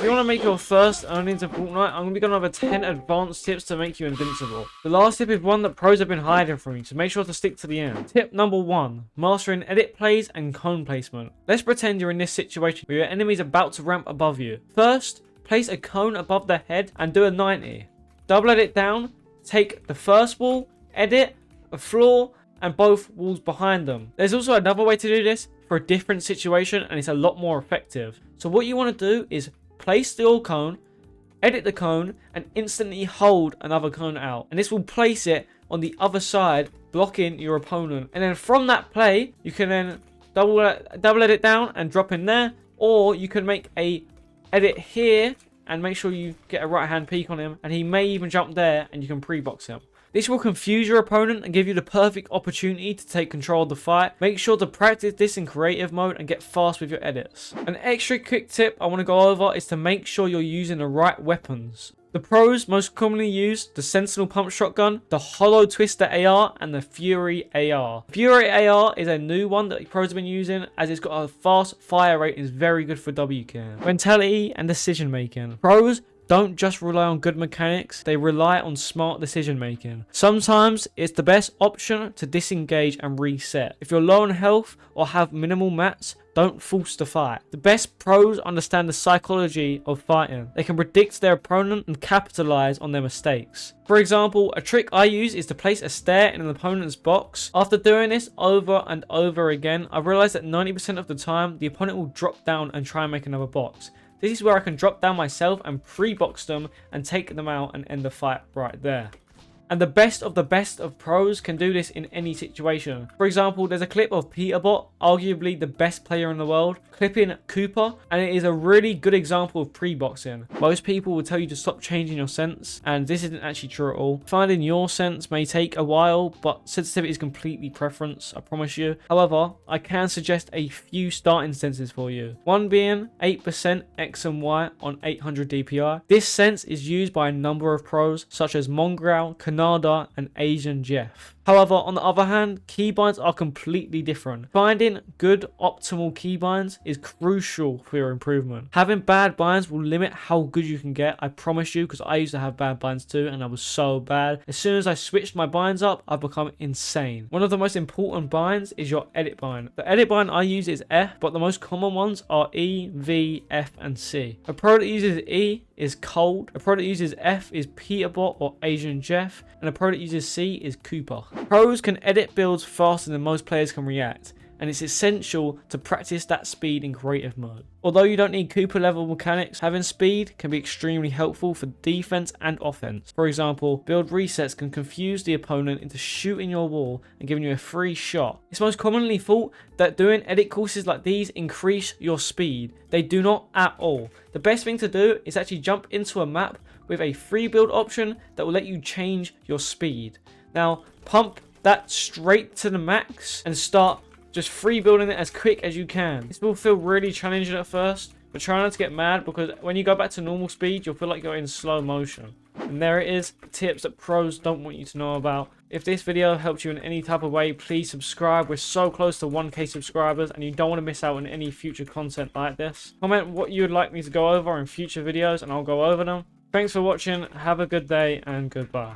you want to make your first earnings in Fortnite, I'm going to be going over 10 advanced tips to make you invincible. The last tip is one that pros have been hiding from you, so make sure to stick to the end. Tip number 1, mastering edit plays and cone placement. Let's pretend you're in this situation where your enemy's about to ramp above you. First, place a cone above their head and do a 90. Double edit down, take the first wall, edit, a floor, and both walls behind them. There's also another way to do this for a different situation, and it's a lot more effective. So what you want to do is place the old cone, edit the cone, and instantly hold another cone out. And this will place it on the other side, blocking your opponent. And then from that play, you can then double edit down and drop in there, or you can make a edit here and make sure you get a right hand peek on him, and he may even jump there and you can pre-box him. This will confuse your opponent and give you the perfect opportunity to take control of the fight. Make sure to practice this in creative mode and get fast with your edits. An extra quick tip I want to go over is to make sure you're using the right weapons. The pros most commonly use the Sentinel Pump Shotgun, the Hollow Twister AR, and the Fury AR. Fury AR is a new one that pros have been using, as it's got a fast fire rate and is very good for WCAM. Mentality and decision making. Pros don't just rely on good mechanics, they rely on smart decision making. Sometimes it's the best option to disengage and reset. If you're low on health or have minimal mats, don't force the fight. The best pros understand the psychology of fighting. They can predict their opponent and capitalize on their mistakes. For example, a trick I use is to place a stair in an opponent's box. After doing this over and over again, I've realized that 90% of the time, the opponent will drop down and try and make another box. This is where I can drop down myself and pre-box them and take them out and end the fight right there. And the best of pros can do this in any situation. For example, there's a clip of Peterbot, arguably the best player in the world, clipping Cooper, and it is a really good example of pre-boxing. Most people will tell you to stop changing your sense, and this isn't actually true at all. Finding your sense may take a while, but sensitivity is completely preference, I promise you. However, I can suggest a few starting senses for you. One being 8% X and Y on 800 DPI. This sense is used by a number of pros, such as Mongrel, Canada, and Asian Jeff. However, on the other hand, keybinds are completely different. Finding good optimal keybinds is crucial for your improvement. Having bad binds will limit how good you can get, I promise you, because I used to have bad binds too, and I was so bad. As soon as I switched my binds up, I've become insane. One of the most important binds is your edit bind. The edit bind I use is F, but the most common ones are E, V, F, and C. A pro that uses E is Cold, a pro that uses F is Peterbot or Asian Jeff, and a pro that uses C is Cooper. Pros can edit builds faster than most players can react, and it's essential to practice that speed in creative mode. Although you don't need Cooper level mechanics, having speed can be extremely helpful for defense and offense. For example, build resets can confuse the opponent into shooting your wall and giving you a free shot. It's most commonly thought that doing edit courses like these increase your speed. They do not at all. The best thing to do is actually jump into a map with a free build option that will let you change your speed. Now, pump that straight to the max and start just free building it as quick as you can. This will feel really challenging at first, but try not to get mad, because when you go back to normal speed, you'll feel like you're in slow motion. And there it is, tips that pros don't want you to know about. If this video helped you in any type of way, please subscribe. We're so close to 1K subscribers, and you don't want to miss out on any future content like this. Comment what you would like me to go over in future videos, and I'll go over them. Thanks for watching, have a good day, and goodbye.